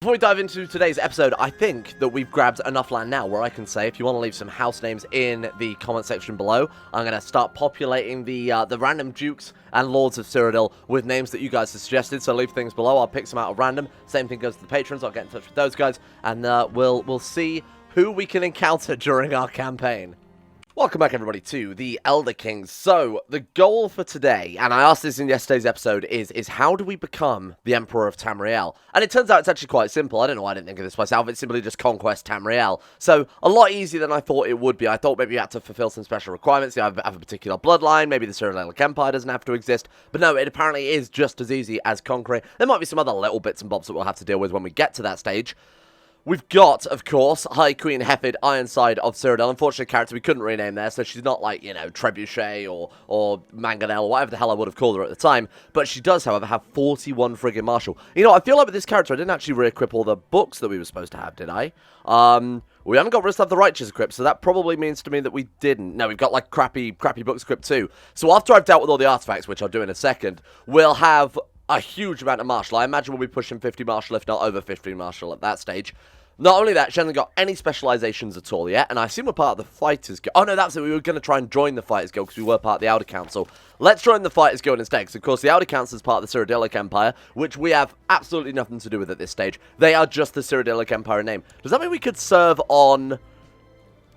Before we dive into today's episode, I think that we've grabbed enough land now where I can say, if you want to leave some house names in the comment section below, I'm going to start populating the random dukes and lords of Cyrodiil with names that you guys have suggested. So leave things below. I'll pick some out of random. Same thing goes to the patrons. I'll get in touch with those guys, and we'll see who we can encounter during our campaign. Welcome back, everybody, to the Elder Kings. So, the goal for today, and I asked this in yesterday's episode, is how do we become the Emperor of Tamriel? And it turns out it's actually quite simple. I don't know why I didn't think of this myself. It's simply just Conquest Tamriel. So, a lot easier than I thought it would be. I thought maybe you had to fulfill some special requirements. You have a particular bloodline. Maybe the Cyrodiil Empire doesn't have to exist. But no, it apparently is just as easy as conquering. There might be some other little bits and bobs that we'll have to deal with when we get to that stage. We've got, of course, High Queen Heffid Ironside of Cyrodiil. Unfortunately, a character we couldn't rename there, so she's not like, you know, Trebuchet or Mangonel or whatever the hell I would have called her at the time. But she does, however, have 41 friggin' martial. You know, I feel like with this character, I didn't actually re-equip all the books that we were supposed to have, did I? We haven't got Wrist of the Righteous equipped, so that probably means to me that we didn't. No, we've got, like, crappy books equipped too. So after I've dealt with all the artifacts, which I'll do in a second, we'll have a huge amount of martial. I imagine we'll be pushing 50 martial, if not over 50 martial at that stage. Not only that, she hasn't got any specializations at all yet, and I assume we're part of the Fighters Guild. Oh, no, that's it. We were going to try and join the Fighters Guild because we were part of the Outer Council. Let's join the Fighters Guild instead, because, of course, the Outer Council is part of the Cyrodiil Empire, which we have absolutely nothing to do with at this stage. They are just the Cyrodiil Empire name. Does that mean we could serve on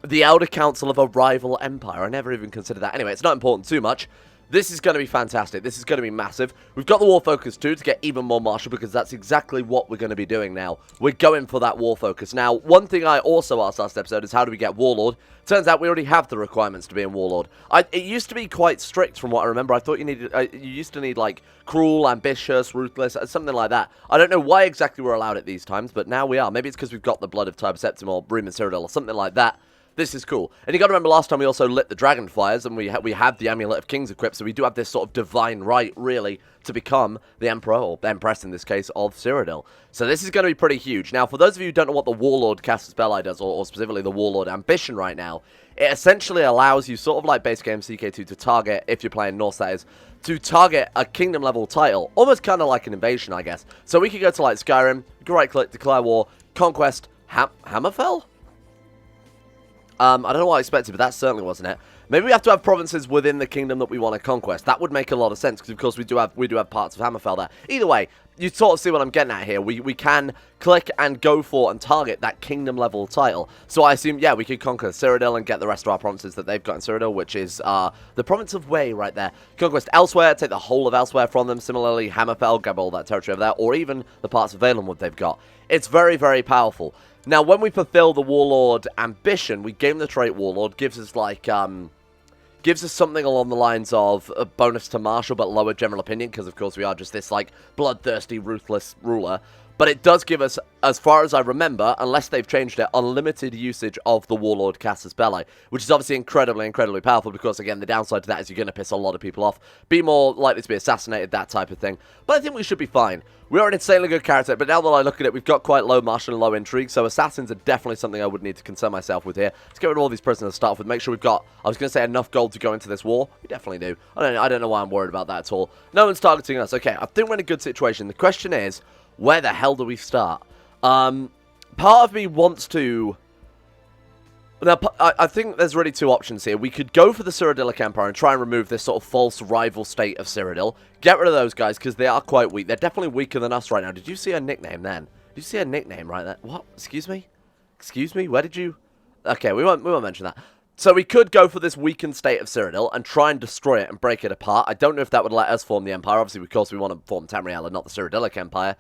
the Outer Council of a rival empire? I never even considered that. Anyway, it's not important too much. This is going to be fantastic. This is going to be massive. We've got the War Focus too to get even more martial because that's exactly what we're going to be doing now. We're going for that War Focus. Now, one thing I also asked last episode is how do we get Warlord? Turns out we already have the requirements to be in Warlord. It used to be quite strict from what I remember. I thought you needed, you used to need like cruel, ambitious, ruthless, something like that. I don't know why exactly we're allowed it these times, but now we are. Maybe it's because we've got the Blood of Tiber Septim or Bream and Cyrodiil or something like that. This is cool. And you got to remember last time we also lit the dragon fires and we have the Amulet of Kings equipped, so we do have this sort of divine right, really, to become the Emperor, or Empress in this case, of Cyrodiil. So this is going to be pretty huge. Now, for those of you who don't know what the Warlord Casus Belli does, or specifically the Warlord Ambition right now, it essentially allows you, sort of like base game CK2, to target, if you're playing Norse that is, to target a kingdom level title. Almost kind of like an invasion, I guess. So we could go to like Skyrim, you can right click, declare war, Conquest, Hammerfell? I don't know what I expected, but that certainly wasn't it. Maybe we have to have provinces within the kingdom that we want to conquest. That would make a lot of sense, because of course we do have parts of Hammerfell there. Either way, you sort of see what I'm getting at here. We can click and go for and target that kingdom level title. So I assume, yeah, we could conquer Cyrodiil and get the rest of our provinces that they've got in Cyrodiil, which is the province of Wei right there. Conquest elsewhere, take the whole of elsewhere from them. Similarly, Hammerfell, grab all that territory over there, or even the parts of Valenwood they've got. It's very, very powerful. Now, when we fulfill the Warlord Ambition, we gain the trait Warlord, gives us like, gives us something along the lines of a bonus to martial, but lower general opinion, because of course we are just this like bloodthirsty, ruthless ruler. But it does give us, as far as I remember, unless they've changed it, unlimited usage of the Warlord Casus Belli, which is obviously incredibly, incredibly powerful, because, again, the downside to that is you're going to piss a lot of people off, be more likely to be assassinated, that type of thing. But I think we should be fine. We're an insanely good character, but now that I look at it, we've got quite low martial and low intrigue, so assassins are definitely something I would need to concern myself with here. Let's get rid of all these prisoners to start off with, make sure we've got, I was going to say, enough gold to go into this war. We definitely do. I don't know why I'm worried about that at all. No one's targeting us. Okay, I think we're in a good situation. The question is, where the hell do we start? Part of me wants to... Now, I think there's really two options here. We could go for the Cyrodiil Empire and try and remove this sort of false rival state of Cyrodiil. Get rid of those guys, because they are quite weak. They're definitely weaker than us right now. Did you see a nickname then? Did you see a nickname right there? What? Excuse me? Excuse me? Where did you... Okay, we won't mention that. So we could go for this weakened state of Cyrodiil and try and destroy it and break it apart. I don't know if that would let us form the Empire. Obviously, of course, we want to form Tamriel and not the Cyrodiil Empire.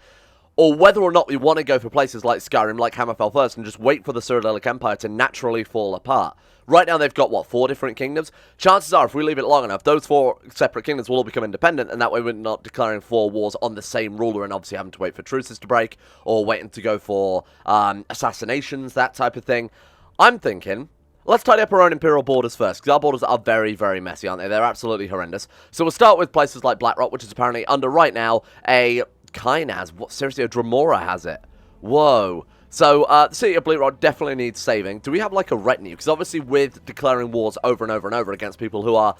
Or whether or not we want to go for places like Skyrim, like Hammerfell first, and just wait for the Cyrodiil Empire to naturally fall apart. Right now they've got, what, 4 different kingdoms? Chances are, if we leave it long enough, those 4 separate kingdoms will all become independent, and that way we're not declaring 4 wars on the same ruler and obviously having to wait for truces to break, or waiting to go for assassinations, that type of thing. I'm thinking, let's tidy up our own Imperial borders first, because our borders are very, very messy, aren't they? They're absolutely horrendous. So we'll start with places like Blackrock, which is apparently under, right now, a... Kynaz, what, seriously, a Dremora has it. Whoa. So, the city of Bleakrock definitely needs saving. Do we have, like, a retinue? Because obviously with declaring wars over and over and over against people who are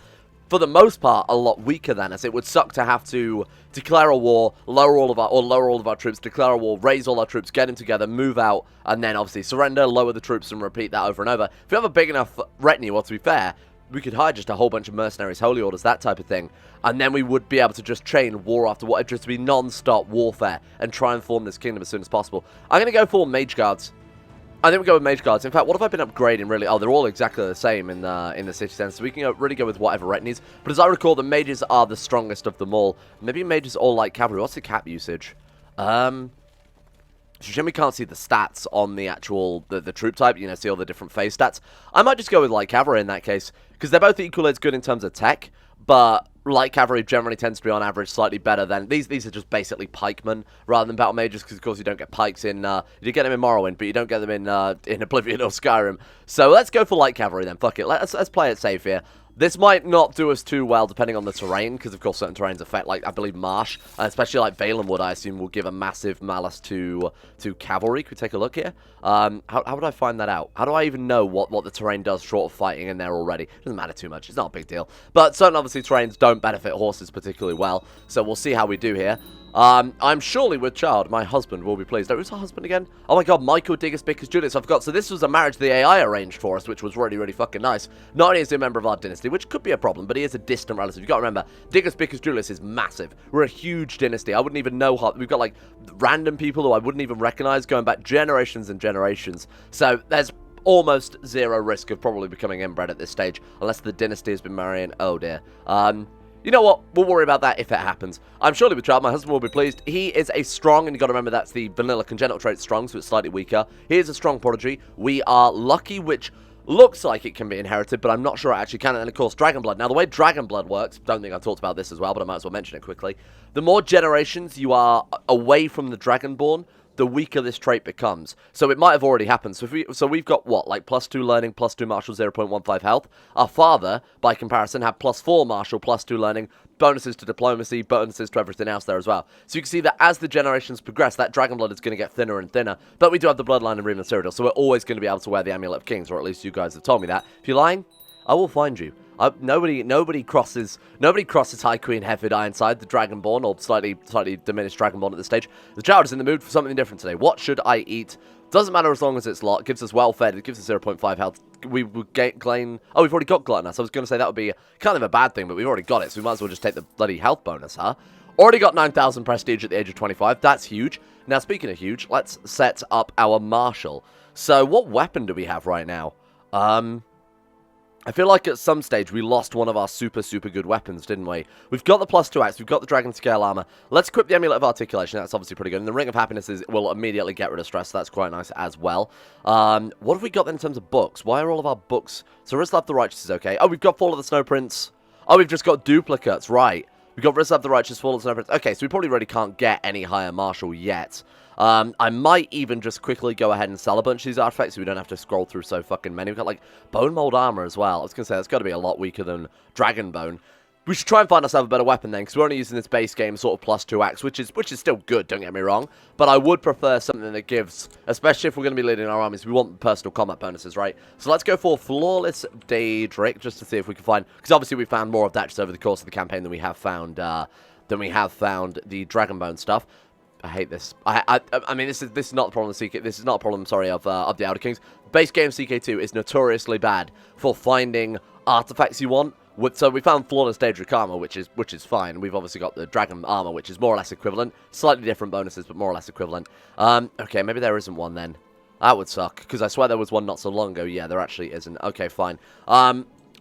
for the most part, a lot weaker than us. It would suck to have to declare a war, lower all of our troops, declare a war, raise all our troops, get them together, move out, and then obviously surrender, lower the troops, and repeat that over and over. If you have a big enough retinue, well, to be fair, we could hire just a whole bunch of mercenaries, holy orders, that type of thing, and then we would be able to just chain war after war, just to be non-stop warfare, and try and form this kingdom as soon as possible. I'm going to go for Mage Guards. I think we go with Mage Guards. In fact, what have I been upgrading, really? Oh, they're all exactly the same in the city centre, so we can really go with whatever retinues. But as I recall, the mages are the strongest of them all. Maybe mages all like cavalry. What's the cap usage? Shame we can't see the stats on the actual, the troop type, you know, see all the different phase stats. I might just go with light cavalry in that case, because they're both equally as good in terms of tech, but light cavalry generally tends to be on average slightly better than, these are just basically pikemen rather than battle mages, because of course you don't get pikes in, you get them in Morrowind, but you don't get them in Oblivion or Skyrim. So let's go for light cavalry then, fuck it, let's play it safe here. This might not do us too well depending on the terrain, because of course certain terrains affect, like, I believe marsh, and especially like Valenwood, I assume, will give a massive malus to cavalry. Could we take a look here? How would I find that out? How do I even know what the terrain does short of fighting in there already? Doesn't matter too much, it's not a big deal. But certain, obviously, terrains don't benefit horses particularly well, so we'll see how we do here. I'm surely with child. My husband will be pleased. Oh, who's her husband again? Oh my god, Michael Diccus Biggus Julius. I forgot. So this was a marriage the AI arranged for us, which was really, really fucking nice. Not only is he a member of our dynasty, which could be a problem, but he is a distant relative. You've got to remember, Diccus Biggus Julius is massive. We're a huge dynasty. I wouldn't even know how. We've got, like, random people who I wouldn't even recognize going back generations and generations. So there's almost zero risk of probably becoming inbred at this stage, unless the dynasty has been marrying. Oh dear. You know what? We'll worry about that if it happens. I'm surely with child. My husband will be pleased. He is a strong, and you've got to remember that's the vanilla congenital trait strong, so it's slightly weaker. He is a strong prodigy. We are lucky, which looks like it can be inherited, but I'm not sure it actually can. And then, of course, Dragon Blood. Now, the way Dragon Blood works, don't think I've talked about this as well, but I might as well mention it quickly. The more generations you are away from the Dragonborn, the weaker this trait becomes. So it might have already happened. So we've got, what, like +2 learning, +2 martial, 0.15 health. Our father, by comparison, had +4 martial, +2 learning, bonuses to diplomacy, bonuses to everything else there as well. So you can see that as the generations progress, that dragon blood is going to get thinner and thinner. But we do have the bloodline in Reem and Cyrodiil, so we're always going to be able to wear the Amulet of Kings, or at least you guys have told me that. If you're lying, I will find you. Nobody crosses High Queen Heffid Ironside, the Dragonborn, or slightly diminished Dragonborn at this stage. The child is in the mood for something different today. What should I eat? Doesn't matter as long as it's lot. It gives us well fed. It gives us 0.5 health. We would gain. Oh, we've already got gluttonous. I was going to say that would be kind of a bad thing, but we've already got it, so we might as well just take the bloody health bonus, huh? Already got 9,000 prestige at the age of 25. That's huge. Now, speaking of huge, let's set up our marshal. So, what weapon do we have right now? I feel like at some stage we lost one of our super good weapons, didn't we? We've got the +2 axe, we've got the dragon scale armor. Let's equip the amulet of articulation, that's obviously pretty good. And the ring of happiness will immediately get rid of stress, so that's quite nice as well. What have we got then in terms of books? Why are all of our books... So Rislav the Righteous is okay. Oh, we've got Fall of the Snow Prince. Oh, we've just got duplicates, right. We've got Rislav the Righteous, Fall of the Snow Prince. Okay, so we probably really can't get any higher martial yet. I might even just quickly go ahead and sell a bunch of these artifacts so we don't have to scroll through so fucking many. We've got, like, Bone Mold Armor as well. I was going to say, that's got to be a lot weaker than Dragon Bone. We should try and find ourselves a better weapon then, because we're only using this base game sort of +2 axe, which is still good, don't get me wrong. But I would prefer something that gives, especially if we're going to be leading our armies, we want personal combat bonuses, right? So let's go for Flawless Daedric, just to see if we can find, because obviously we found more of that just over the course of the campaign than we have found the Dragonbone stuff. I hate this. I mean, this is not the problem of CK. This is not a problem, sorry, of the Outer Kings. Base game CK2 is notoriously bad for finding artifacts you want. So we found Flawless Daedric armor, which is fine. We've obviously got the Dragon armor, which is more or less equivalent. Slightly different bonuses, but more or less equivalent. Okay, maybe there isn't one then. That would suck, because I swear there was one not so long ago. Yeah, there actually isn't. Okay, fine.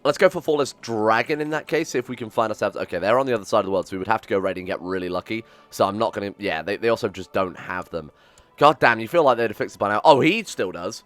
Let's go for Flawless Dragon in that case, see if we can find ourselves... Okay, they're on the other side of the world, so we would have to go raid and get really lucky. So I'm not going to... Yeah, they also just don't have them. God damn, you feel like they'd have fixed it by now. Oh, he still does.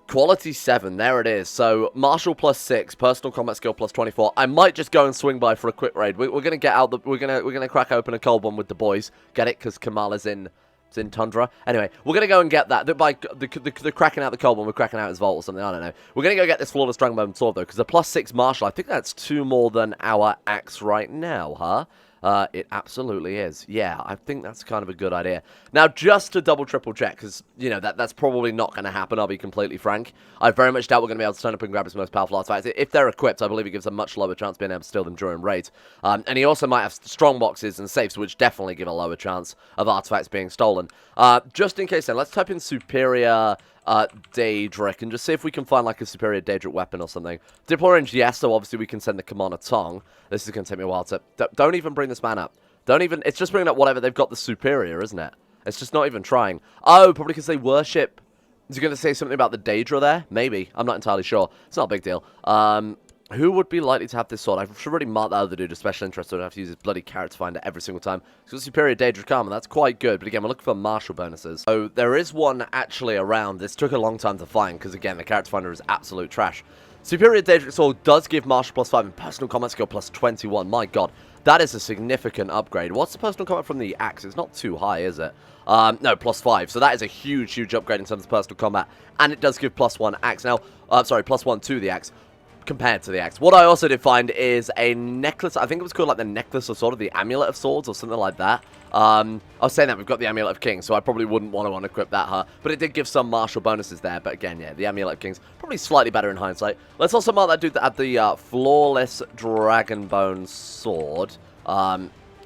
Quality 7, there it is. So, Martial +6, Personal Combat Skill +24. I might just go and swing by for a quick raid. We're going to get out the... We're going to crack open a cold one with the boys. Get it? Because Kamal is in... It's in Tundra. Anyway, we're going to go and get that. By the cracking out the cold one, we're cracking out his vault or something. I don't know. We're going to go get this Flawless Strangbone Sword, though, because the +6 martial, I think that's 2 more than our axe right now, huh? It absolutely is. Yeah, I think that's kind of a good idea. Now, just to double, triple check, because, you know, that's probably not going to happen, I'll be completely frank. I very much doubt we're going to be able to turn up and grab his most powerful artifacts. If they're equipped, I believe it gives a much lower chance of being able to steal them during raids. And he also might have strong boxes and safes, which definitely give a lower chance of artifacts being stolen. Just in case then, let's type in Superior Daedric and just see if we can find like a Superior Daedric weapon or something. Diplo range, yes, so obviously we can send the Commander Tong. This is going to take me a while to... Don't even bring this man up. Don't even... It's just bringing up whatever. They've got the Superior, isn't it? It's just not even trying. Oh, probably because they worship... Is he going to say something about the Daedra there? Maybe. I'm not entirely sure. It's not a big deal. Who would be likely to have this sword? I should really mark that other dude as special interest, so I don't have to use his bloody character finder every single time. He's got Superior Daedric armor, that's quite good, but again, we're looking for martial bonuses. So, there is one actually around. This took a long time to find, because again, the character finder is absolute trash. Superior Daedric sword does give martial +5 and personal combat skill +21. My god, that is a significant upgrade. What's the personal combat from the axe? It's not too high, is it? No, +5. So that is a huge, huge upgrade in terms of personal combat. And it does give +1 axe. Now, sorry, +1 to the axe compared to the axe. What I also did find is a necklace. I think it was called like the necklace of sword, or the amulet of swords, or something like that. I was saying that we've got the amulet of kings, so I probably wouldn't want to unequip that, huh? But it did give some martial bonuses there. But again, yeah, the amulet of kings probably slightly better in hindsight. Let's also mark that dude that had the flawless dragonbone sword.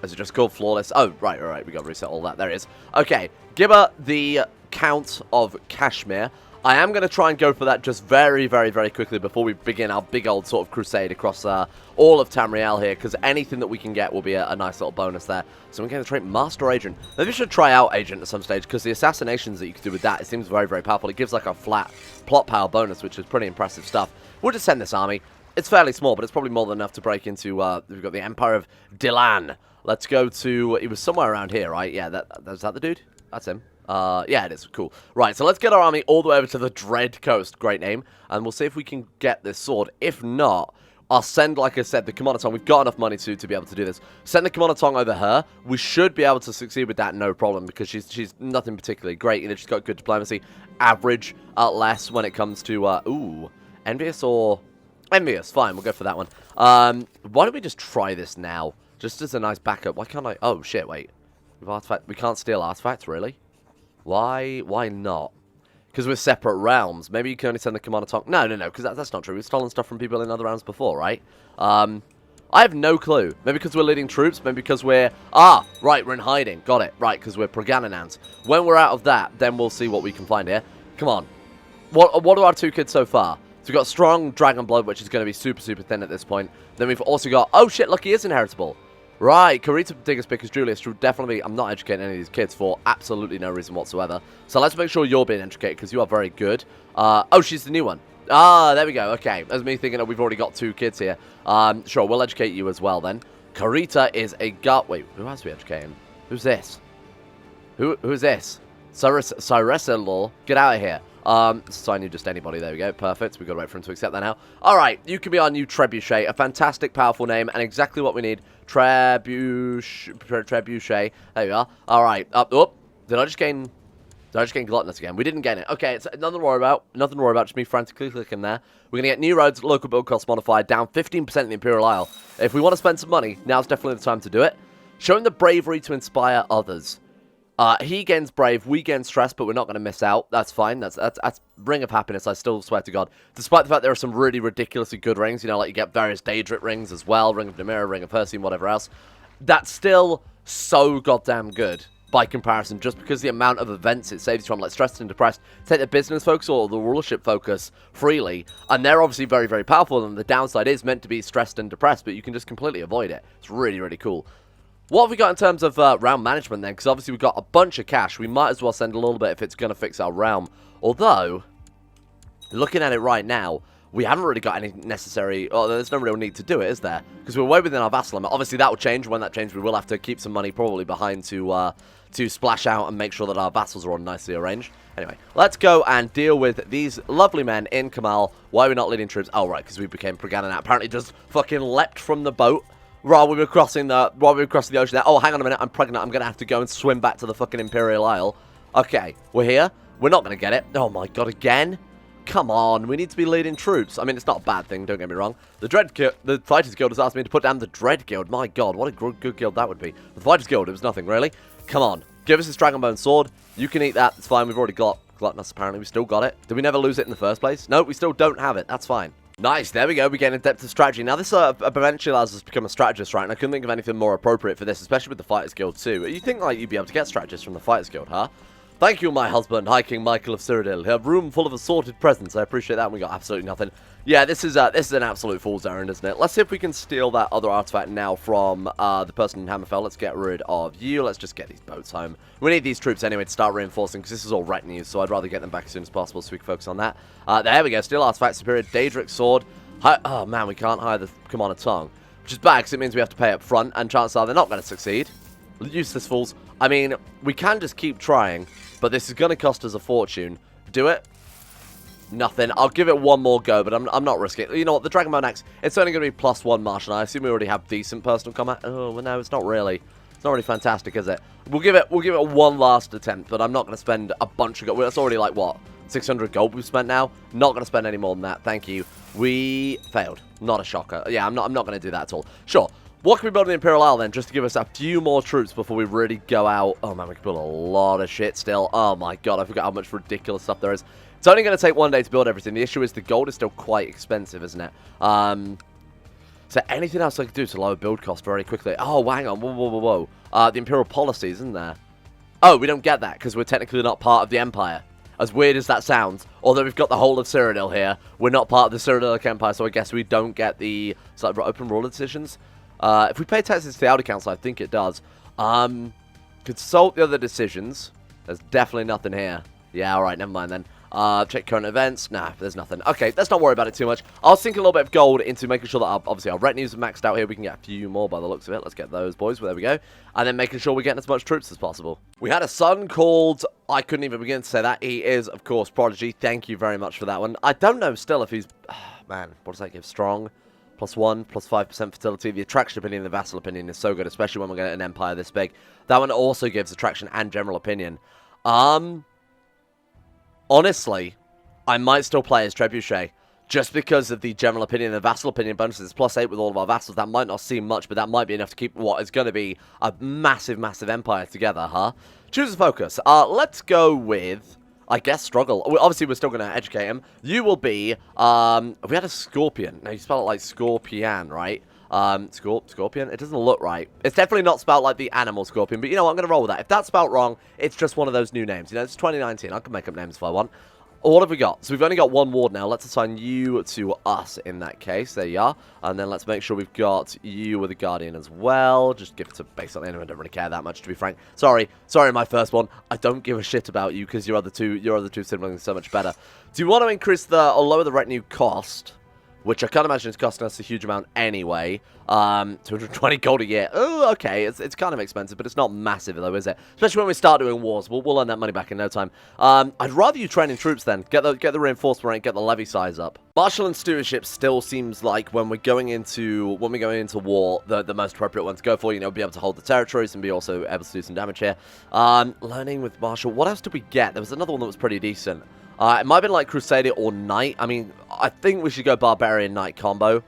Is it just called flawless? Oh, right. We got to reset all that. There it is. Okay, Gibber, the Count of Kashmir. I am going to try and go for that just very, very, very quickly before we begin our big old sort of crusade across all of Tamriel here, because anything that we can get will be a nice little bonus there. So we're going to try Master Agent. Maybe we should try out Agent at some stage, because the assassinations that you can do with that, it seems very, very powerful. It gives like a flat plot power bonus, which is pretty impressive stuff. We'll just send this army. It's fairly small, but it's probably more than enough to break into, we've got the Empire of Dilan. Let's go to, it was somewhere around here, right? Yeah, is that the dude? That's him. Yeah, it is. Cool. Right, so let's get our army all the way over to the Dread Coast. Great name. And we'll see if we can get this sword. If not, I'll send, like I said, the Commander Tong. We've got enough money to be able to do this. Send the Commander Tong over her. We should be able to succeed with that, no problem, because she's nothing particularly great. You know, she's got good diplomacy. Average less when it comes to, ooh, envious or... Envious. Fine, we'll go for that one. Why don't we just try this now? Just as a nice backup. Why can't I... Oh, shit, wait. We can't steal artifacts, really? Why not? Because we're separate realms. Maybe you can only send the Commander Tong. No, because that's not true. We've stolen stuff from people in other realms before, right? I have no clue. Maybe because we're leading troops. Maybe because we're... Ah, right, we're in hiding. Got it. Right, because we're Progananans. When we're out of that, then we'll see what we can find here. Come on. What are our two kids so far? So we've got Strong Dragon Blood, which is going to be super, super thin at this point. Then we've also got... Oh, shit, look, he is inheritable. Right, Diccus Biggus Julius should definitely... I'm not educating any of these kids for absolutely no reason whatsoever. So let's make sure you're being educated, because you are very good. Oh, she's the new one. Ah, there we go. Okay, that's me thinking that we've already got two kids here. Sure, we'll educate you as well, then. Karita is a gut... Wait, who else are we educating? Who's this? Who's this? Cyrodiil, get out of here. Assign you just anybody. There we go. Perfect. We've got to wait for him to accept that now. Alright, you can be our new Trebuchet. A fantastic, powerful name, and exactly what we need. Trebuchet. There we are. Alright. Oh, did I just gain gluttonous again? We didn't gain it. Okay, it's nothing to worry about. Nothing to worry about. Just me frantically clicking there. We're going to get new roads, local build cost modified, down 15% in the Imperial Isle. If we want to spend some money, now's definitely the time to do it. Showing the bravery to inspire others. He gains brave, we gain stress, but we're not going to miss out. That's fine. That's Ring of Happiness, I still swear to God. Despite the fact there are some really ridiculously good rings, you know, like you get various Daedric rings as well, Ring of Namira, Ring of Hersium, whatever else. That's still so goddamn good by comparison, just because the amount of events it saves you from, like stressed and depressed. Take the business focus or the rulership focus freely, and they're obviously very, very powerful, and the downside is meant to be stressed and depressed, but you can just completely avoid it. It's really, really cool. What have we got in terms of realm management then? Because obviously we've got a bunch of cash. We might as well send a little bit if it's going to fix our realm. Although, looking at it right now, we haven't really got any necessary... Oh, there's no real need to do it, is there? Because we're way within our vassal limit. Obviously that will change. When that changes, we will have to keep some money probably behind to splash out and make sure that our vassals are all nicely arranged. Anyway, let's go and deal with these lovely men in Kamal. Why are we not leading troops? Oh, right, because we became Progananat. Apparently just fucking leapt from the boat. While we were crossing the ocean there. Oh, hang on a minute. I'm pregnant. I'm going to have to go and swim back to the fucking Imperial Isle. Okay, we're here. We're not going to get it. Oh, my God, again? Come on, we need to be leading troops. I mean, it's not a bad thing, don't get me wrong. The Fighters Guild has asked me to put down the Dread Guild. My god, what a good guild that would be. The Fighters Guild, it was nothing, really. Come on, give us this Dragonbone Sword. You can eat that, it's fine. We've already got Gluttonous, apparently. We still got it. Did we never lose it in the first place? No, we still don't have it. That's fine. Nice, there we go. We get an Adept of Strategy. Now, this eventually allows us to become a strategist, right? And I couldn't think of anything more appropriate for this, especially with the Fighters Guild, too. You think, like, you'd be able to get strategists from the Fighters Guild, huh? Thank you, my husband, High King Michael of Cyrodiil. You have a room full of assorted presents. I appreciate that, and we got absolutely nothing. Yeah, this is an absolute fool's errand, isn't it? Let's see if we can steal that other artifact now from the person in Hammerfell. Let's get rid of you. Let's just get these boats home. We need these troops anyway to start reinforcing, because this is all retinue, so I'd rather get them back as soon as possible so we can focus on that. There we go. Steal artifact, superior Daedric sword. Oh, man, we can't hire the Commander Tongue, which is bad, because it means we have to pay up front, and chances are they're not going to succeed. Useless fools. I mean, we can just keep trying, but this is going to cost us a fortune. Do it? Nothing. I'll give it one more go, but I'm not risking it. You know what? The Dragonbone Axe, it's only going to be +1 martial. I assume we already have decent personal combat. Oh, well, no, it's not really. It's not really fantastic, is it? We'll give it one last attempt, but I'm not going to spend a bunch of gold. That's already like, what, 600 gold we've spent now? Not going to spend any more than that. Thank you. We failed. Not a shocker. Yeah, I'm not going to do that at all. Sure. What can we build in the Imperial Isle then, just to give us a few more troops before we really go out? Oh man, we can build a lot of shit still. Oh my god, I forgot how much ridiculous stuff there is. It's only going to take one day to build everything. The issue is the gold is still quite expensive, isn't it? So anything else I could do to lower build cost very quickly? Oh, hang on. Whoa. The Imperial policies, isn't there? Oh, we don't get that because we're technically not part of the Empire. As weird as that sounds, although we've got the whole of Cyrodiil here, we're not part of the Cyrodiilic Empire, so I guess we don't get the open ruler decisions. If we pay taxes to the Outer Council, I think it does. Consult the other decisions. There's definitely nothing here. Yeah, alright, never mind then. Check current events. Nah, there's nothing. Okay, let's not worry about it too much. I'll sink a little bit of gold into making sure that obviously our retinues are maxed out here. We can get a few more by the looks of it. Let's get those, boys. Well, there we go. And then making sure we're getting as much troops as possible. We had a son called... I couldn't even begin to say that. He is, of course, Prodigy. Thank you very much for that one. I don't know still if he's... man, what does that give? Strong? +1, +5% fertility. The attraction opinion and the vassal opinion is so good, especially when we're getting an empire this big. That one also gives attraction and general opinion. Honestly, I might still play as Trebuchet, just because of the general opinion and the vassal opinion bonuses. +8 with all of our vassals. That might not seem much, but that might be enough to keep what is going to be a massive, massive empire together, huh? Choose a focus. Let's go with... I guess struggle. Obviously, we're still going to educate him. You will be, if we had a scorpion. Now, you spell it like scorpion, right? Scorpion? It doesn't look right. It's definitely not spelled like the animal scorpion, but you know what? I'm going to roll with that. If that's spelled wrong, it's just one of those new names. You know, it's 2019. I can make up names if I want. What have we got? So we've only got one ward now. Let's assign you to us in that case. There you are. And then let's make sure we've got you with a guardian as well. Just give it to basically anyone. I don't really care that much, to be frank. Sorry, my first one. I don't give a shit about you because your other two siblings are so much better. Do you want to increase or lower the retinue cost? Which I can't imagine is costing us a huge amount anyway. 220 gold a year. Oh, okay. It's kind of expensive, but it's not massive, though, is it? Especially when we start doing wars. We'll earn that money back in no time. I'd rather you train in troops, then. Get the reinforcement rate, get the levy size up. Martial and stewardship still seems like when we're going into war, the most appropriate one to go for. You know, be able to hold the territories and be also able to do some damage here. Learning with martial. What else did we get? There was another one that was pretty decent. It might have been like Crusader or Knight. I mean, I think we should go Barbarian Knight combo.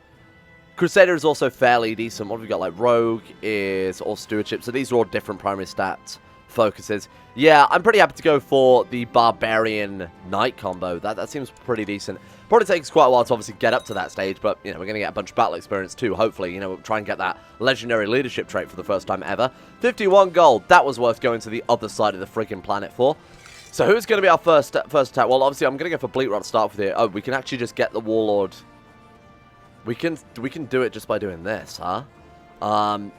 Crusader is also fairly decent. What have we got? Like Rogue is all Stewardship. So these are all different primary stats focuses. Yeah, I'm pretty happy to go for the Barbarian Knight combo. That seems pretty decent. Probably takes quite a while to obviously get up to that stage, but, you know, we're going to get a bunch of battle experience too, hopefully. You know, we'll try and get that legendary leadership trait for the first time ever. 51 gold. That was worth going to the other side of the friggin' planet for. So who's going to be our first attack? Well, obviously, I'm going to go for Bleak Rod to start with here. Oh, we can actually just get the Warlord. We can do it just by doing this, huh?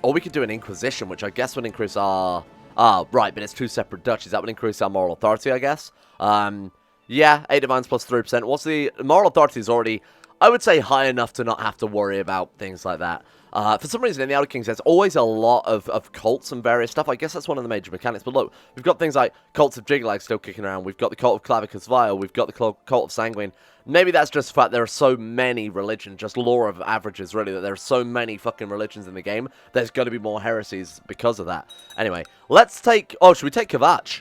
Or we could do an Inquisition, which I guess would increase our... right, but it's two separate duchies. That would increase our moral authority, I guess. Yeah, 8 divines plus 3%. What's the... Moral authority is already, I would say, high enough to not have to worry about things like that. For some reason, in the Outer Kings, there's always a lot of cults and various stuff. I guess that's one of the major mechanics. But look, we've got things like cults of Jiglag still kicking around. We've got the cult of Clavicus Vile. We've got the cult of Sanguine. Maybe that's just the fact there are so many religions, just law of averages, really, that there are so many fucking religions in the game. There's going to be more heresies because of that. Anyway, let's take... Oh, should we take Kvatch?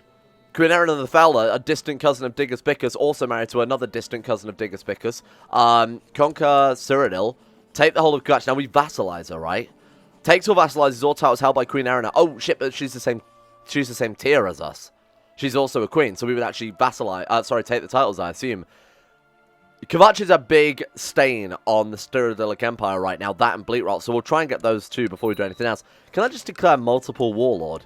Queen Erin the Fowler, a distant cousin of Diccus Biggus, also married to another distant cousin of Diccus Biggus. Conquer Cyrodiil. Take the whole of Kvatch. Now we vassalize her, right? Takes or vassalizes all titles held by Queen Erin. Oh shit, but she's the same tier as us. She's also a queen, so we would actually vassalize, take the titles, I assume. Kvatch is a big stain on the Cyrodiilic Empire right now, that and Bleatrot, so we'll try and get those two before we do anything else. Can I just declare multiple Warlord?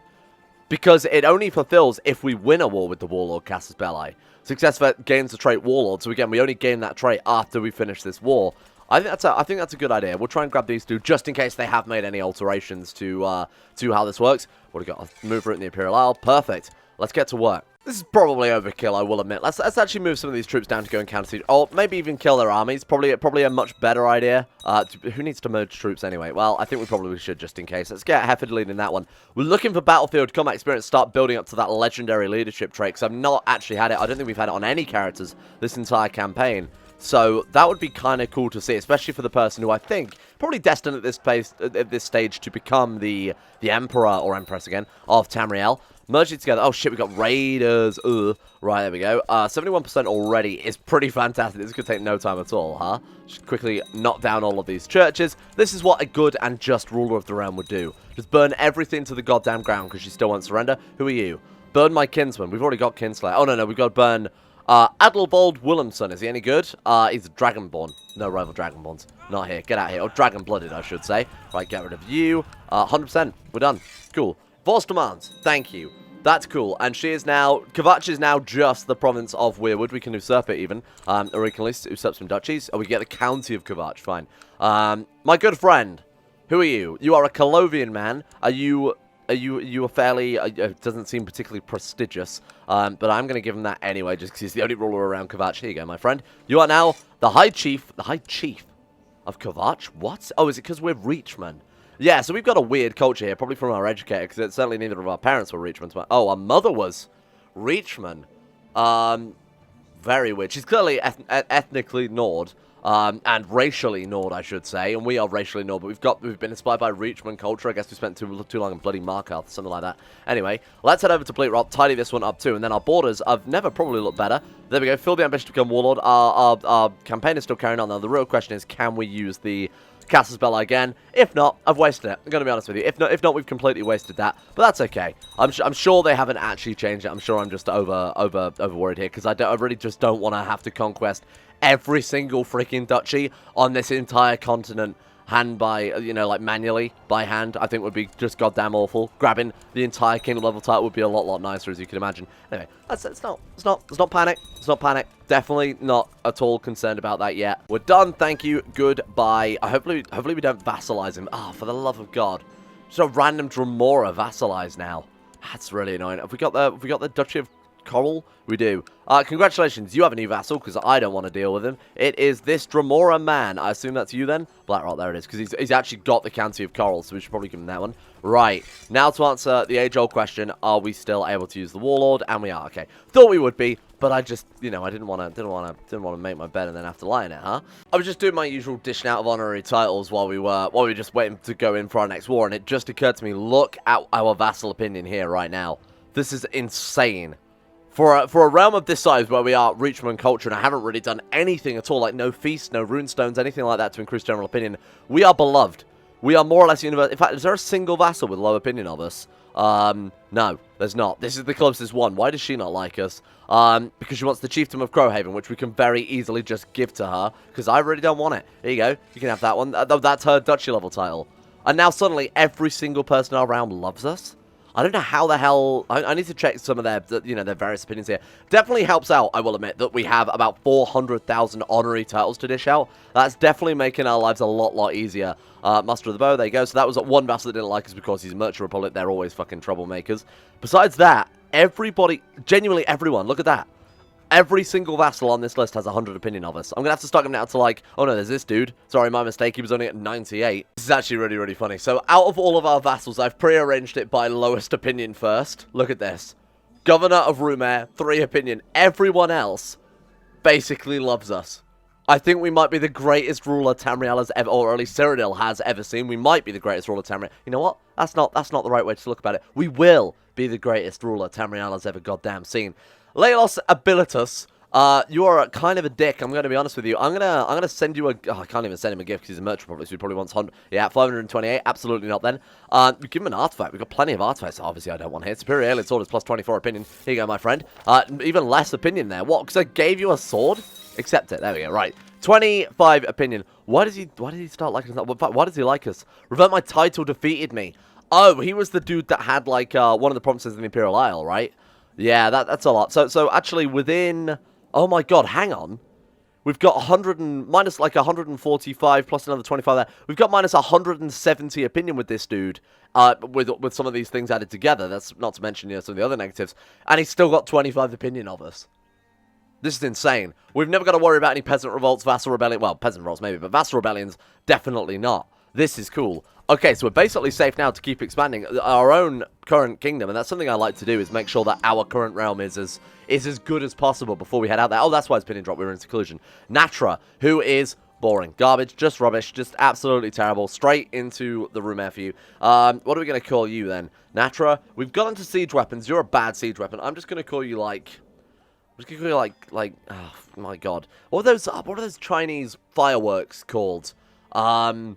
Because it only fulfills if we win a war with the Warlord Casus Belli. Success gains the trait Warlord, so again, we only gain that trait after we finish this war. I think that's a good idea. We'll try and grab these two just in case they have made any alterations to how this works. What do we got? A move route in the Imperial Isle. Perfect. Let's get to work. This is probably overkill, I will admit. Let's actually move some of these troops down to go and counter siege. Or maybe even kill their armies. Probably a much better idea. Who needs to merge troops anyway? Well, I think we probably should just in case. Let's get Heifer leading that one. We're looking for battlefield combat experience. Start building up to that legendary leadership trait. Because I've not actually had it. I don't think we've had it on any characters this entire campaign. So that would be kind of cool to see, especially for the person who I think probably destined at this stage to become the Emperor or Empress again of Tamriel. Merge it together. Oh shit, we got raiders. Right, there we go. 71% already is pretty fantastic. This could take no time at all, huh? Just quickly knock down all of these churches. This is what a good and just ruler of the realm would do. Just burn everything to the goddamn ground because she still won't surrender. Who are you? Burn my kinsman. We've already got Kinslayer. Oh no, we've got to burn Adelbold Willemson. Is he any good? He's a Dragonborn. No rival Dragonborns. Not here. Get out here. Or Dragon-blooded, I should say. Right, get rid of you. 100%. We're done. Cool. Force demands. Thank you. That's cool. And she is now... Kvatch is now just the province of Weirwood. We can usurp it even. Or we can at least usurp some duchies. Oh, we get the county of Kvatch. Fine. My good friend. Who are you? You are a Colovian man. Are you a fairly... it doesn't seem particularly prestigious. But I'm going to give him that anyway, just because he's the only ruler around Kvatch. Here you go, my friend. You are now the High Chief... The High Chief of Kvatch? What? Oh, is it because we're Reachmen? Yeah, so we've got a weird culture here, probably from our educator, because certainly neither of our parents were Reachmen. Oh, our mother was Reachman. Very weird. She's clearly ethnically Nord, and racially Nord, I should say, and we are racially Nord, but we've been inspired by Reachman culture. I guess we spent too long in bloody Markarth, something like that. Anyway, let's head over to Bleatrot, tidy this one up too, and then our borders have never probably looked better. There we go, fill the ambition to become Warlord. Our campaign is still carrying on. Now, the real question is, can we use the Casus Belli again? If not, I've wasted it. I'm going to be honest with you. If not, we've completely wasted that. But that's okay. I'm sure they haven't actually changed it. I'm sure I'm just over worried here because I really just don't want to have to conquest every single freaking duchy on this entire continent hand by, like manually by hand. I think would be just goddamn awful. Grabbing the entire kingdom level title would be a lot nicer, as you can imagine. Anyway, it's not panic. It's not panic. Definitely not at all concerned about that yet. We're done. Thank you. Goodbye. Hopefully we don't vassalize him. Ah, for the love of God. Just a random Dremora vassalize now. That's really annoying. Have we got the Duchy of Coral? We do. Congratulations, you have a new vassal, because I don't want to deal with him. It is this Dremora man. I assume that's you then? Blackrock, there it is, because he's actually got the County of Coral, so we should probably give him that one. Right, now to answer the age-old question, are we still able to use the Warlord? And we are, okay. Thought we would be, but I just, I didn't want to make my bed and then have to lie in it, huh? I was just doing my usual dishing out of honorary titles while we were just waiting to go in for our next war, and it just occurred to me, look at our vassal opinion here right now. This is insane. For a realm of this size where we are Reachman culture and I haven't really done anything at all, like no feasts, no runestones, anything like that to increase general opinion, we are beloved. We are more or less universal. In fact, is there a single vassal with low opinion of us? No, there's not. This is the closest one. Why does she not like us? Because she wants the Chiefdom of Crowhaven, which we can very easily just give to her, because I really don't want it. There you go. You can have that one. That's her duchy level title. And now suddenly every single person in our realm loves us. I don't know how the hell... I need to check some of their, their various opinions here. Definitely helps out, I will admit, that we have about 400,000 honorary titles to dish out. That's definitely making our lives a lot easier. Master of the Bow, there you go. So that was one vassal that didn't like us because he's a Merchant Republic. They're always fucking troublemakers. Besides that, everybody, genuinely everyone, look at that. Every single vassal on this list has 100 opinion of us. I'm going to have to start him now to like, oh no, there's this dude. Sorry, my mistake. He was only at 98. This is actually really funny. So out of all of our vassals, I've prearranged it by lowest opinion first. Look at this. Governor of Rumer, 3 opinion. Everyone else basically loves us. I think we might be the greatest ruler Tamriel has ever, or at least Cyrodiil has ever seen. We might be the greatest ruler Tamriel. You know what? That's not the right way to look about it. We will be the greatest ruler Tamriel has ever goddamn seen. Laelos Abilitus. You are kind of a dick, I'm going to be honest with you. I'm gonna send you a... Oh, I can't even send him a gift because he's a merchant probably, so he probably wants 100... Yeah, 528, absolutely not then. We give him an artifact. We've got plenty of artifacts. Obviously, I don't want here. Superior Alien Sword is plus 24 opinion. Here you go, my friend. Even less opinion there. What? Because I gave you a sword? Accept it. There we go. Right. 25 opinion. Why did he start liking us? Why does he like us? Revert my title defeated me. Oh, he was the dude that had, like, one of the provinces in the Imperial Isle, right? Yeah, that's a lot. So actually, within... Oh my god, hang on. We've got 100 and... Minus, like, 145 plus another 25 there. We've got minus 170 opinion with this dude. With some of these things added together. That's not to mention, you know, some of the other negatives. And he's still got 25 opinion of us. This is insane. We've never got to worry about any peasant revolts, vassal rebellion. Well, peasant revolts maybe, but vassal rebellions, definitely not. This is cool. Okay, so we're basically safe now to keep expanding our own current kingdom, and that's something I like to do, is make sure that our current realm is as good as possible before we head out there. Oh, that's why it's opinion drop. We were in seclusion. Natra, who is boring. Garbage, just rubbish, just absolutely terrible. Straight into the room air for you. What are we going to call you then? Natra, we've got into siege weapons. You're a bad siege weapon. I'm just going to call you like... oh my god. What are those Chinese fireworks called? It was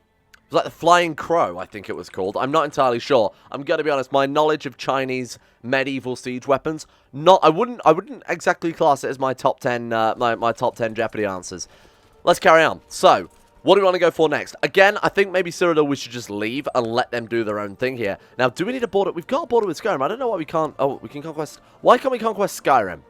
like the Flying Crow, I think it was called. I'm not entirely sure. I'm gonna be honest, my knowledge of Chinese medieval siege weapons, I wouldn't exactly class it as my top 10 my top 10 Jeopardy answers. Let's carry on. So, what do we want to go for next? Again, I think maybe Cyrodiil we should just leave and let them do their own thing here. Now, do we need a border? We've got a border with Skyrim. I don't know why we can't... Oh, we can conquest... Why can't we conquest Skyrim?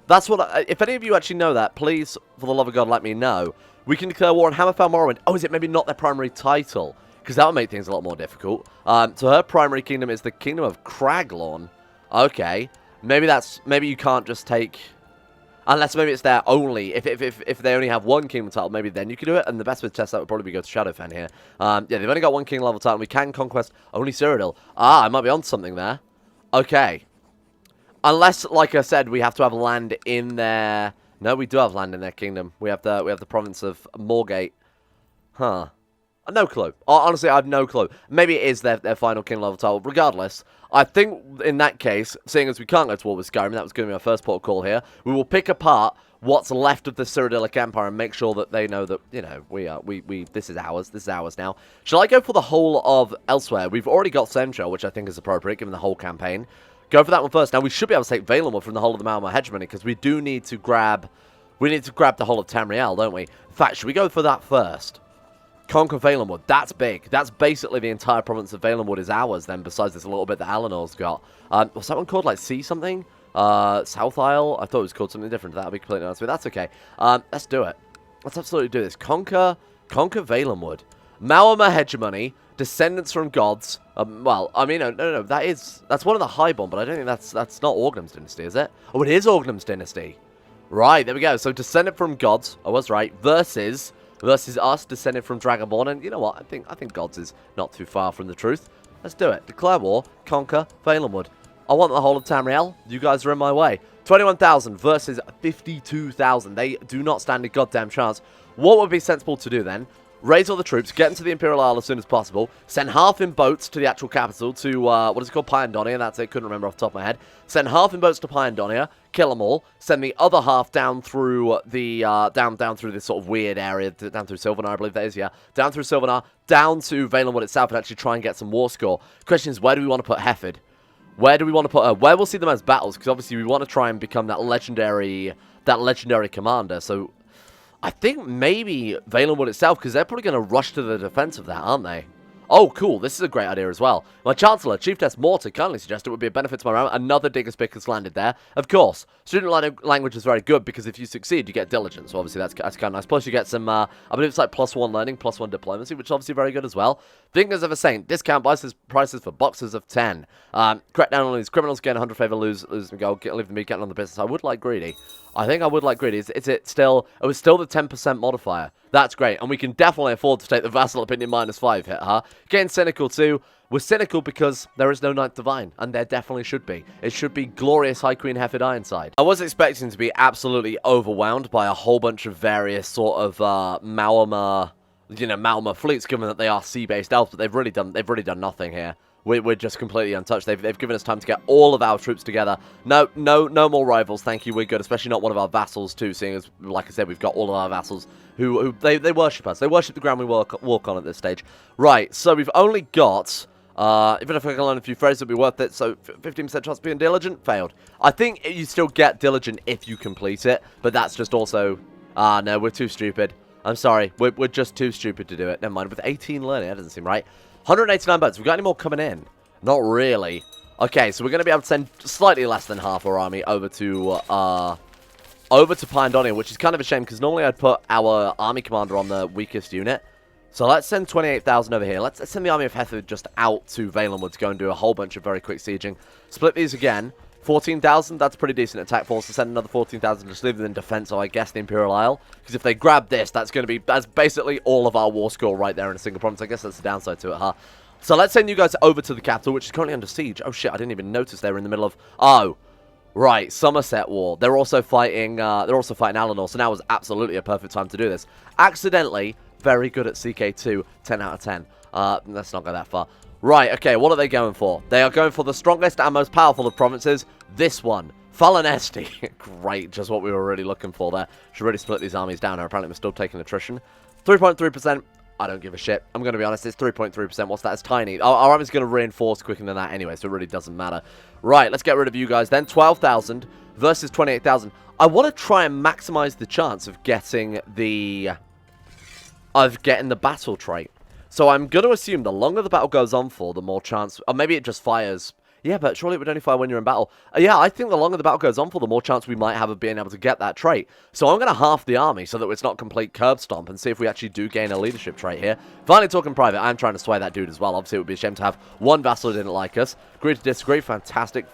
That's what... if any of you actually know that, please, for the love of God, let me know. We can declare war on Hammerfell Morrowind. Oh, is it maybe not their primary title? Because that would make things a lot more difficult. So her primary kingdom is the Kingdom of Craglorn. Okay. Maybe you can't just take... Unless maybe it's their only... If they only have one kingdom title, maybe then you could do it. And the best way to test that would probably be go to Shadowfen here. Yeah, they've only got one king level title. And we can conquest only Cyrodiil. Ah, I might be on something there. Okay. Unless, like I said, we have to have land in their... No, we do have land in their kingdom. We have the province of Moorgate. Huh. No clue. Honestly, I have no clue. Maybe it is their final king level title. Regardless, I think in that case, seeing as we can't go to war with Skyrim, that was going to be our first port of call here, we will pick apart what's left of the Cyrodiilic Empire and make sure that they know that, you know, this is ours. This is ours now. Shall I go for the whole of Elsewhere? We've already got Central, which I think is appropriate, given the whole campaign. Go for that one first. Now, we should be able to take Valenwood from the whole of the Malmö hegemony, because we do need to grab... We need to grab the whole of Tamriel, don't we? In fact, should we go for that first? Conquer Valenwood. That's big. That's basically the entire province of Valenwood is ours, then, besides this little bit that Alinor's got. Was that one called, like, C something? South Isle? I thought it was called something different. That'll be completely honest with you. That's okay. Let's do it. Let's absolutely do this. Conquer Valenwood. Malmö hegemony. Descendants from gods. Well, I mean, no, that's one of the Highborn, but I don't think that's not Orgnum's dynasty, is it? Oh, it is Orgnum's dynasty. Right, there we go. So, descendant from gods, I was right, versus us, descended from Dragonborn, and you know what? I think gods is not too far from the truth. Let's do it. Declare war, conquer Valenwood. I want the whole of Tamriel. You guys are in my way. 21,000 versus 52,000. They do not stand a goddamn chance. What would be sensible to do then? Raise all the troops, get into the Imperial Isle as soon as possible, send half in boats to the actual capital, to, what is it called, Pyandonia, that's it, couldn't remember off the top of my head. Send half in boats to Pyandonia, kill them all, send the other half down through the, down through this sort of weird area, down through Sylvanar, I believe that is, yeah. Down through Sylvanar, down to Valenwood itself, and actually try and get some war score. Question is, where do we want to put Hefford? Where do we want to put her? Where we'll see them as battles, because obviously we want to try and become that legendary commander, so... I think maybe Valenwood itself, because they're probably going to rush to the defense of that, aren't they? Oh, cool. This is a great idea as well. My Chancellor, Chieftess Mortar, kindly suggested it would be a benefit to my realm. Another Diccus Biggus landed there. Of course, student language is very good, because if you succeed, you get diligence. So obviously, that's kind of nice. Plus, you get some, I believe it's like +1 learning, +1 diplomacy, which is obviously very good as well. Fingers of a Saint. Discount prices for boxes of 10. Crack down on these criminals, gain 100 favor, lose them gold, leave them getting on the business. I would like greedy. I think I would like greedy. Is it still... It was still the 10% modifier. That's great. And we can definitely afford to take the Vassal Opinion -5 hit, huh? Getting cynical too. We're cynical because there is no Ninth Divine. And there definitely should be. It should be glorious High Queen Hefford Ironside. I was expecting to be absolutely overwhelmed by a whole bunch of various sort of Malmö fleets, given that they are sea-based elves, but they've really done nothing here. we're just completely untouched. They've given us time to get all of our troops together. No more rivals, thank you, we're good, especially not one of our vassals too, seeing as, like I said, we've got all of our vassals who they worship us. They worship the ground we walk on at this stage. Right, so we've only got... even if I can learn a few phrases, it'll be worth it. So, 15% chance of being diligent? Failed. I think you still get diligent if you complete it, but that's just also... no, we're too stupid. I'm sorry. We're just too stupid to do it. Never mind. With 18 learning, that doesn't seem right. 189 birds. We got any more coming in? Not really. Okay, so we're going to be able to send slightly less than half our army over to Pyandonia, which is kind of a shame, because normally I'd put our army commander on the weakest unit. So let's send 28,000 over here. Let's send the army of Hrothgar just out to Valenwood to go and do a whole bunch of very quick sieging. Split these again. 14,000, that's pretty decent attack force. To send another 14,000, just leave them in defense, so I guess the Imperial Isle. Because if they grab this, that's basically all of our war score right there in a single province. I guess that's the downside to it, huh? So let's send you guys over to the capital, which is currently under siege. Oh shit, I didn't even notice they were in the middle of... Oh, right, Somerset War. They're also fighting Alanor, so now is absolutely a perfect time to do this. Accidentally, very good at CK2, 10 out of 10. Let's not go that far. Right, okay, what are they going for? They are going for the strongest and most powerful of provinces. This one. Falanesti. Great, just what we were really looking for there. Should really split these armies down. Apparently we're still taking attrition. 3.3%. I don't give a shit. I'm going to be honest, it's 3.3%. What's that? It's tiny. Our army's going to reinforce quicker than that anyway, so it really doesn't matter. Right, let's get rid of you guys then. 12,000 versus 28,000. I want to try and maximize the chance of getting the battle trait. So I'm going to assume the longer the battle goes on for, the more chance... Or maybe it just fires... Yeah, but surely it would only fire when you're in battle. Yeah, I think the longer the battle goes on for, the more chance we might have of being able to get that trait. So I'm going to half the army so that it's not complete curb stomp and see if we actually do gain a leadership trait here. Finally talking private, I'm trying to sway that dude as well. Obviously, it would be a shame to have one vassal who didn't like us. Agree to disagree. Fantastic.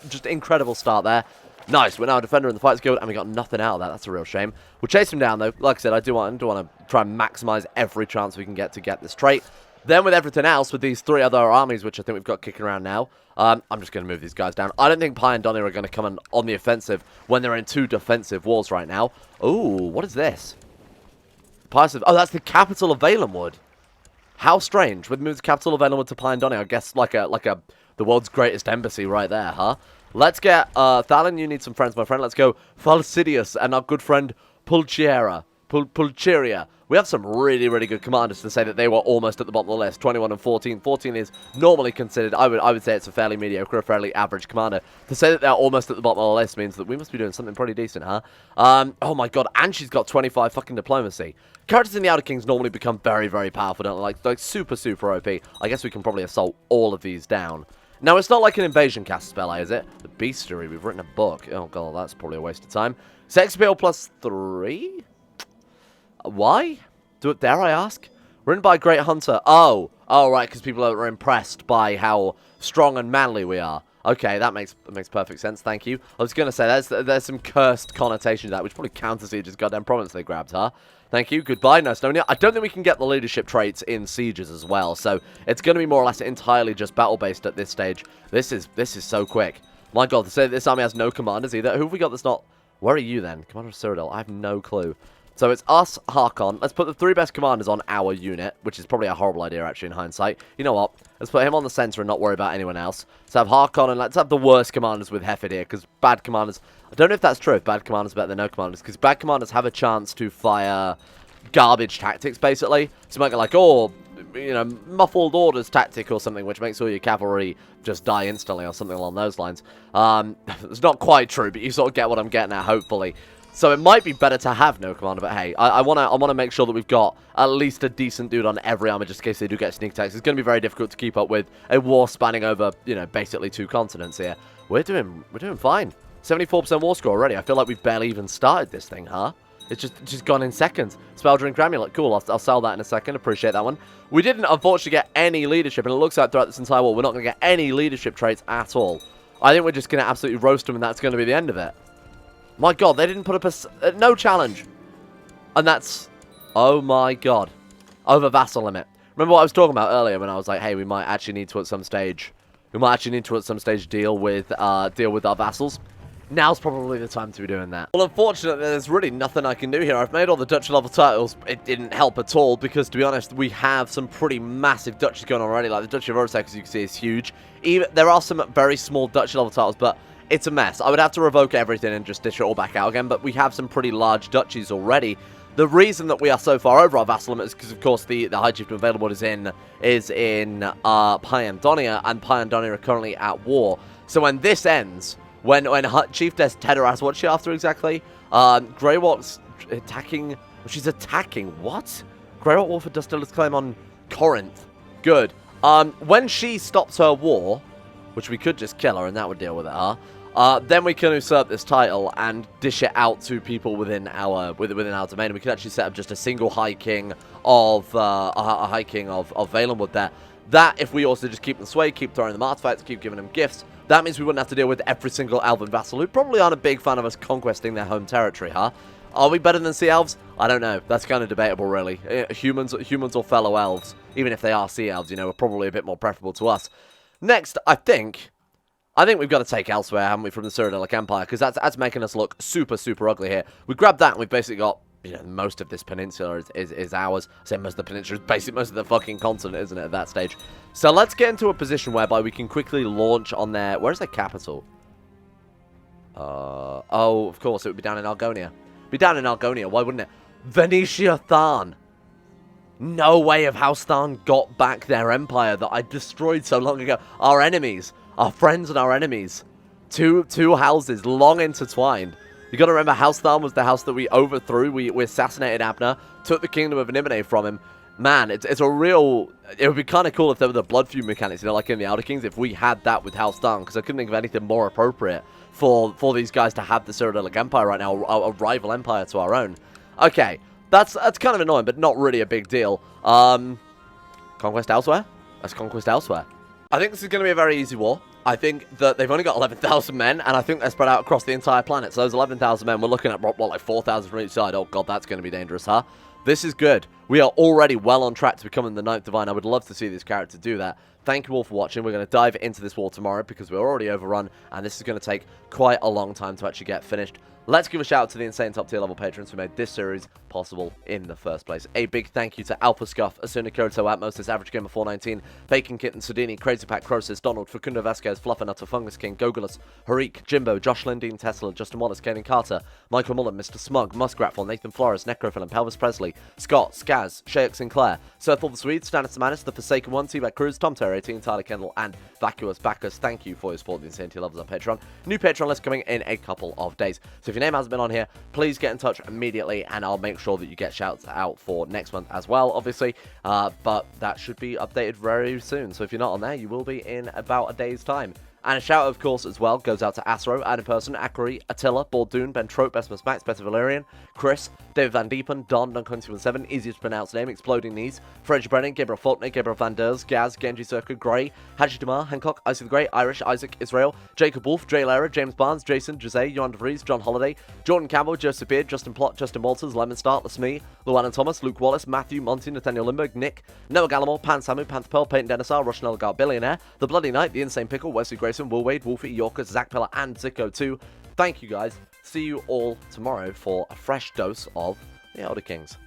Just incredible start there. Nice, we're now a defender in the Fights Guild, and we got nothing out of that. That's a real shame. We'll chase him down, though. Like I said, I do want to try and maximize every chance we can get to get this trait. Then with everything else, with these three other armies, which I think we've got kicking around now, I'm just going to move these guys down. I don't think Pyandonia are going to come on the offensive when they're in two defensive wars right now. Ooh, what is this? Oh, that's the capital of Valenwood. How strange. We've moved the capital of Valenwood to Pyandonia. I guess like the world's greatest embassy right there, huh? Let's get, Thalin, you need some friends, my friend. Let's go Falcidius and our good friend Pulcheria. We have some really, really good commanders to say that they were almost at the bottom of the list. 21 and 14. 14 is normally considered, I would say it's a fairly mediocre, a fairly average commander. To say that they're almost at the bottom of the list means that we must be doing something pretty decent, huh? Oh my god, and she's got 25 fucking diplomacy. Characters in the Outer Kings normally become very, very powerful, don't they? Like super, super OP. I guess we can probably assault all of these down. Now, it's not like an invasion cast spell, is it? The Bestiary, we've written a book. Oh god, that's probably a waste of time. Sex appeal plus 3? Why? Dare I ask? Written by Great Hunter. Oh, right, because people are impressed by how strong and manly we are. Okay, that makes perfect sense. Thank you. I was going to say there's some cursed connotation to that, which probably counters Siege's goddamn province they grabbed, huh? Thank you. Goodbye, no Estonia. I don't think we can get the leadership traits in sieges as well, so it's going to be more or less entirely just battle-based at this stage. This is so quick. My god, to say that this army has no commanders either. Who have we got that's not... Where are you then? Commander of Cyrodiil. I have no clue. So it's us, Harkon. Let's put the three best commanders on our unit, which is probably a horrible idea, actually, in hindsight. You know what? Let's put him on the center and not worry about anyone else. Let's have Harkon, and let's have the worst commanders with Hrothgar here, because bad commanders... I don't know if that's true, if bad commanders are better than no commanders, because bad commanders have a chance to fire garbage tactics, basically. So you might go like, oh, you know, muffled orders tactic or something, which makes all your cavalry just die instantly or something along those lines. It's not quite true, but you sort of get what I'm getting at, hopefully. So it might be better to have no commander, but hey, I wanna make sure that we've got at least a decent dude on every army just in case they do get sneak attacks. It's going to be very difficult to keep up with a war spanning over, you know, basically 2 continents here. We're doing fine. 74% war score already. I feel like we've barely even started this thing, huh? It's just gone in seconds. Spell Drink Amulet, cool. I'll sell that in a second. Appreciate that one. We didn't unfortunately get any leadership, and it looks like throughout this entire war we're not going to get any leadership traits at all. I think we're just going to absolutely roast them, and that's going to be the end of it. My god, they didn't put up no challenge. And that's... Oh my god. Over Vassal limit. Remember what I was talking about earlier when I was like, hey, we might actually need to at some stage... We might actually need to at some stage deal with our vassals. now's probably the time to be doing that. Well, unfortunately, there's really nothing I can do here. I've made all the duchy level titles. It didn't help at all because, to be honest, we have some pretty massive duchies going on already. Like the Duchy of Rosek, as you can see, is huge. Even there are some very small duchy level titles, but it's a mess. I would have to revoke everything and just dish it all back out again, but we have some pretty large duchies already. The reason that we are so far over our vassal limit is because, of course, the High Chieftain of Valenwood is in Pyandonia, and Pyandonia are currently at war. So when this ends, when Chiefess Tedaras, what's she after exactly? Greywalk's attacking. She's attacking what? Greywalk Wolf does still its claim on Corinth. Good. When she stops her war, which we could just kill her and that would deal with it, huh? Then we can usurp this title and dish it out to people within our domain. We can actually set up just a single High King of Valenwood there. That, if we also just keep them sway, keep throwing them artifacts, keep giving them gifts, that means we wouldn't have to deal with every single elven vassal who probably aren't a big fan of us conquesting their home territory, huh? Are we better than sea elves? I don't know. That's kind of debatable, really. Humans or fellow elves, even if they are sea elves, you know, are probably a bit more preferable to us. Next, I think we've got to take elsewhere, haven't we, from the Cyrodiil Empire, because that's making us look super, super ugly here. We grabbed that, and we've basically got, you know, most of this peninsula is ours. I say most of the peninsula is basically most of the fucking continent, isn't it, at that stage? So let's get into a position whereby we can quickly launch on their... Where's their capital? Oh, of course, it would be down in Argonia. Be down in Argonia, why wouldn't it? Venetia Tharn. No way of how Tharn got back their empire that I destroyed so long ago. Our enemies. Our friends and our enemies. Two houses, long intertwined. You got to remember, House Tharn was the house that we overthrew. We assassinated Abner, took the kingdom of Nimine from him. Man, it's a real... It would be kind of cool if there were the blood feud mechanics, you know, like in the Elder Kings, if we had that with House Tharn, because I couldn't think of anything more appropriate for these guys to have the Cyrodiil Empire right now, a rival empire to our own. Okay, that's kind of annoying, but not really a big deal. Conquest elsewhere? Let's conquest elsewhere. I think this is going to be a very easy war. I think that they've only got 11,000 men, and I think they're spread out across the entire planet. So those 11,000 men, we're looking at, what, like 4,000 from each side? Oh, God, that's going to be dangerous, huh? This is good. We are already well on track to becoming the 9th Divine. I would love to see this character do that. Thank you all for watching. We're going to dive into this war tomorrow because we're already overrun, and this is going to take quite a long time to actually get finished. Let's give a shout out to the insane top tier level patrons who made this series possible in the first place. A big thank you to Alpha Scuff, Asuna Kirito, Atmos, Average Gamer 419, Bacon Kitten, Sudini, Crazy Pack, Crosis, Donald, Facundo Vasquez, Fluffernutter, Fungus King, Gogolus, Harik, Jimbo, Josh Lindeen, Tesla, Justin Wallace, Kaden Carter, Michael Mullen, Mr. Smug, Muskratful, Nathan Flores, Necrophilin, Pelvis Presley, Scott, Skaz, Shayek Sinclair, Surfall the Swede, Stannis Manus, The Forsaken One, T-Back Cruz, Tom Terry 18, Tyler Kendall, and Vacuous Bacchus. Thank you for your support of the insane tier levels on Patreon. New Patreon list coming in a couple of days. So if your name hasn't been on here, please get in touch immediately, and I'll make sure that you get shouts out for next month as well, obviously. But that should be updated very soon. So if you're not on there, you will be in about a day's time. And a shout, of course, as well, goes out to Asro, Adam Person, Akari, Attila, Bordoon, Ben Trope, Besmus Max, Better Valerian, Chris, David Van Diepen, Don, Duncan7, easiest to pronounce name, Exploding Knees, Frederick Brennan, Gabriel Faulkner, Gabriel Van Ders, Gaz, Genji Circa, Gray, Haji Damar, Hancock, Icy the Grey, Irish, Isaac, Israel, Jacob Wolf, Jay Lara, James Barnes, Jason, Jose, Johan DeVries, John Holiday, Jordan Campbell, Joseph Beard, Justin Plott, Justin Walters, Lemon Start, Lasmee, Llewellyn Thomas, Luke Wallace, Matthew, Monty, Nathaniel Lindbergh, Nick, Noah Gallimore, Pan Samu, Panther Pearl, Peyton Denisar, Russian Elgar Billionaire, The Bloody Knight, The Insane Pickle, Wesley Grayson, Will Wade, Wolfie, Yorker, Zach Pillar, and Zico 2. Thank you guys. See you all tomorrow for a fresh dose of the Elder Kings.